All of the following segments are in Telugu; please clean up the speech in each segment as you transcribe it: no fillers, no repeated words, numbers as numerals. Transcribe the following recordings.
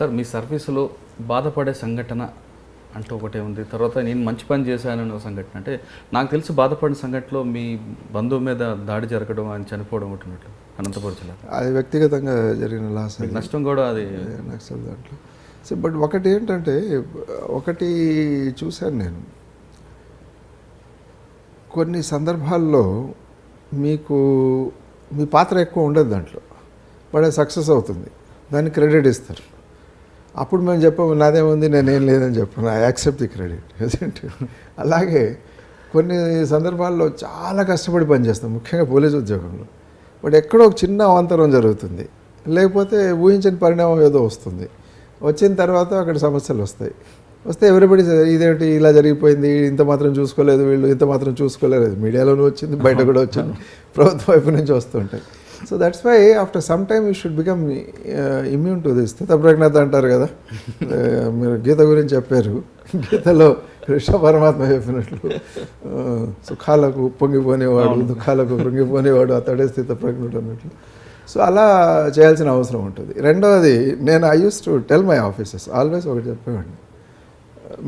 సార్ మీ సర్వీసులో బాధపడే సంఘటన అంటూ ఒకటే ఉంది, తర్వాత నేను మంచి పని చేశాననే సంఘటన. అంటే నాకు తెలిసి బాధపడిన సంఘటనలో మీ బంధువు మీద దాడి జరగడం, ఆయన చనిపోవడం ఒకటి ఉన్నట్లు అనంతపురం జిల్లా. అది వ్యక్తిగతంగా జరిగిన లాస్, నష్టం కూడా అది నక్సల్ దాంట్లో. సో బట్ ఒకటి ఏంటంటే, ఒకటి చూశాను నేను, కొన్ని సందర్భాల్లో మీకు మీ పాత్ర ఎక్కువ ఉండదు దాంట్లో, బట్ అది సక్సెస్ అవుతుంది, దానికి క్రెడిట్ ఇస్తారు. అప్పుడు మేము చెప్పాము నాదేముంది, నేనేం లేదని చెప్పాను, ఐ యాక్సెప్ట్ ది క్రెడిట్. అలాగే కొన్ని సందర్భాల్లో చాలా కష్టపడి పనిచేస్తాం, ముఖ్యంగా పోలీసు ఉద్యోగంలో, బట్ ఎక్కడో ఒక చిన్న అవాంతరం జరుగుతుంది, లేకపోతే ఊహించని పరిణామం ఏదో వస్తుంది. వచ్చిన తర్వాత అక్కడ సమస్యలు వస్తే ఎవరిబడి ఇదేంటి ఇలా జరిగిపోయింది, ఇంత మాత్రం చూసుకోలేదు వీళ్ళు, ఇంత మాత్రం చూసుకోలేదు. మీడియాలోనూ వచ్చింది, బయట కూడా వచ్చింది, ప్రభుత్వం వైపు నుంచి వస్తుంటాయి. So that's why after some time you should become immune to this. స్థితప్రజ్ఞత అంటారు కదా, మీరు గీత గురించి చెప్పారు, గీతలో కృష్ణ పరమాత్మ చెప్పినట్లు సుఖాలకు పొంగిపోనేవాడు, దుఃఖాలకు పొంగిపోనేవాడు అతడే స్థితప్రజ్ఞుడు అన్నట్లు. సో అలా చేయాల్సిన అవసరం ఉంటుంది. రెండవది, నేను I use to tell my officers always ఒకటి చెప్పేవాడిని,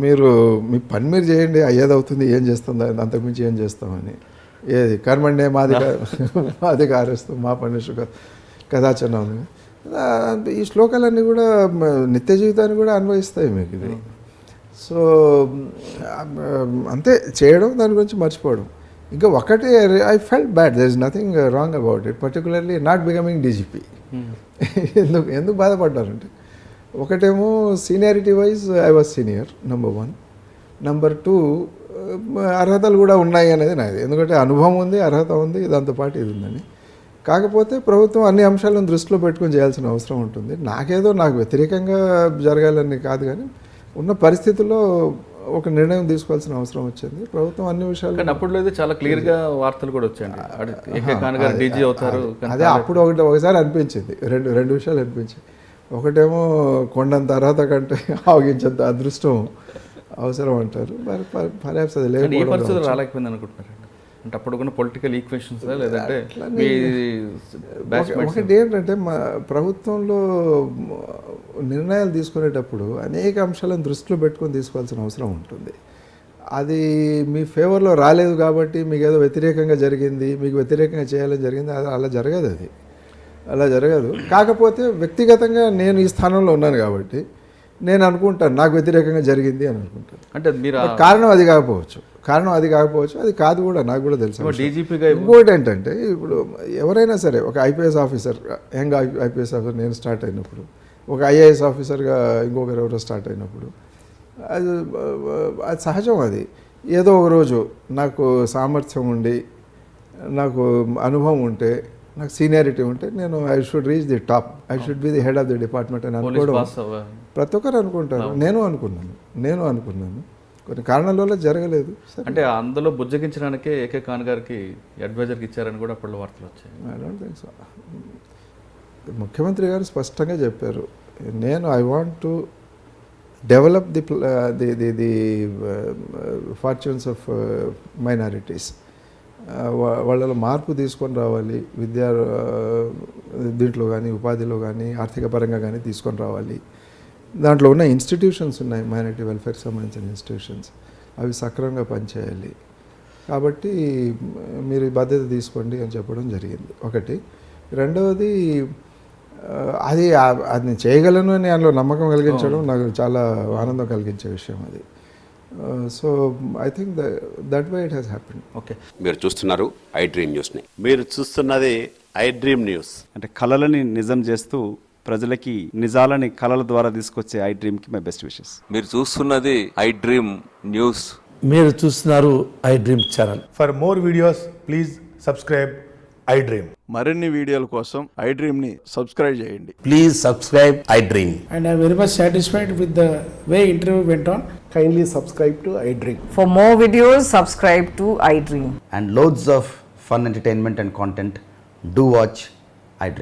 మీరు మీ పని మీరు చేయండి, అయ్యేది అవుతుంది, ఏం చేస్తుంది అంతకుమించి ఏం చేస్తామని. ఏది కర్మండే మాది కారేస్తాం మా పనిషు కదాచన. ఈ శ్లోకాలన్నీ కూడా నిత్య జీవితాన్ని కూడా అన్వయిస్తాయి మీకు ఇది. సో అంతే చేయడం, దాని గురించి మర్చిపోవడం. ఇంకా ఒకటి, I felt bad, there is nothing wrong about it, particularly not becoming DGP. ఎందుకు బాధపడ్డారంటే, ఒకటేమో seniority wise I was senior, number 1. Number 2, అర్హతలు కూడా ఉన్నాయి అనేది నాది, ఎందుకంటే అనుభవం ఉంది, అర్హత ఉంది, దాంతోపాటు ఇది ఉందని. కాకపోతే ప్రభుత్వం అన్ని అంశాలను దృష్టిలో పెట్టుకొని చేయాల్సిన అవసరం ఉంటుంది. నాకు వ్యతిరేకంగా జరగాలని కాదు, కానీ ఉన్న పరిస్థితుల్లో ఒక నిర్ణయం తీసుకోవాల్సిన అవసరం వచ్చింది. ప్రభుత్వం అన్ని విషయాలు అప్పుడు చాలా క్లియర్గా వార్తలు కూడా వచ్చాయండి, అదే అప్పుడు ఒకసారి అనిపించింది, రెండు విషయాలు అనిపించాయి. ఒకటేమో కొండంత అర్హత కంటే ఆవగించేంత అదృష్టం అవసరం అంటారు, మరి పర్యాప్స్ అది రాలేకపోయింది అనుకుంటున్నారు. అంటే అప్పుడు కొన్ని పొలిటికల్ ఈక్వేషన్స్ లేదంటే ఒకటి ఏంటంటే, మా ప్రభుత్వంలో నిర్ణయాలు తీసుకునేటప్పుడు అనేక అంశాలను దృష్టిలో పెట్టుకొని తీసుకోవాల్సిన అవసరం ఉంటుంది. అది మీ ఫేవర్లో రాలేదు కాబట్టి మీకు ఏదో వ్యతిరేకంగా జరిగింది, మీకు వ్యతిరేకంగా చేయాలని జరిగింది, అది అలా జరగదు. కాకపోతే వ్యక్తిగతంగా నేను ఈ స్థానంలో ఉన్నాను కాబట్టి నేను అనుకుంటాను నాకు వ్యతిరేకంగా జరిగింది అని అనుకుంటాను. అంటే మీరు కారణం అది కాకపోవచ్చు, అది కాదు కూడా, నాకు కూడా తెలుసు. డీజీపీగా ఇంకోటి ఏంటంటే, ఇప్పుడు ఎవరైనా సరే, ఒక IPS officer, young IPS officer నేను స్టార్ట్ అయినప్పుడు, ఒక ఐఏఎస్ ఆఫీసర్గా ఇంకొకరు ఎవరో స్టార్ట్ అయినప్పుడు, అది సహజం. అది ఏదో ఒక రోజు నాకు సామర్థ్యం ఉండి, నాకు అనుభవం ఉంటే, నాకు సీనియారిటీ ఉంటే, నేను I should reach the top, I should be the head of the department అని అనుకోవడం ప్రతి ఒక్కరు అనుకుంటారు. నేను అనుకున్నాను. కొన్ని కారణాల వల్ల జరగలేదు. అంటే అందులో బుజ్జగించడానికే ఏకే ఖాన్ గారికి అడ్వైజర్కి ఇచ్చారని కూడా అప్పుడు వార్తలు వచ్చాయి. I don't think so. ముఖ్యమంత్రి గారు స్పష్టంగా చెప్పారు, I want to develop the fortunes of minorities. వాళ్ళలో మార్పు తీసుకొని రావాలి, దీంట్లో కానీ, ఉపాధిలో కానీ, ఆర్థిక పరంగా కానీ తీసుకొని రావాలి. దాంట్లో ఉన్న ఇన్స్టిట్యూషన్స్ ఉన్నాయి, మైనారిటీ వెల్ఫేర్కి సంబంధించిన ఇన్స్టిట్యూషన్స్, అవి సక్రమంగా పనిచేయాలి. కాబట్టి మీరు ఈ బాధ్యత తీసుకోండి అని చెప్పడం జరిగింది ఒకటి. రెండవది, అది నేను చేయగలను అని అందులో నమ్మకం కలిగించడం నాకు చాలా ఆనందం కలిగించే విషయం అది. So I think that way it has happened. Okay, మీరు చూస్తున్నారు ఐ డ్రీమ్ న్యూస్ని. మీరు చూస్తున్నది ఐ డ్రీమ్ న్యూస్. అంటే కళలని నిజం చేస్తూ ప్రజలకి నిజాలని కళల ద్వారా తీసుకొచ్చే ఐ డ్రీమ్కి మై బెస్ట్ విషెస్. మీరు చూస్తున్నది ఐ డ్రీమ్ న్యూస్. మీరు చూస్తున్నారు I dream channel. For more videos please subscribe I dream. మరిన్ని వీడియోల కోసం ఐ డ్రీమ్ని సబ్స్క్రైబ్ చేయండి. Please subscribe I dream. And I am very much satisfied with the way interview went on. Kindly subscribe to I Dream. For more videos, subscribe to I Dream. And loads of fun entertainment and content. Do watch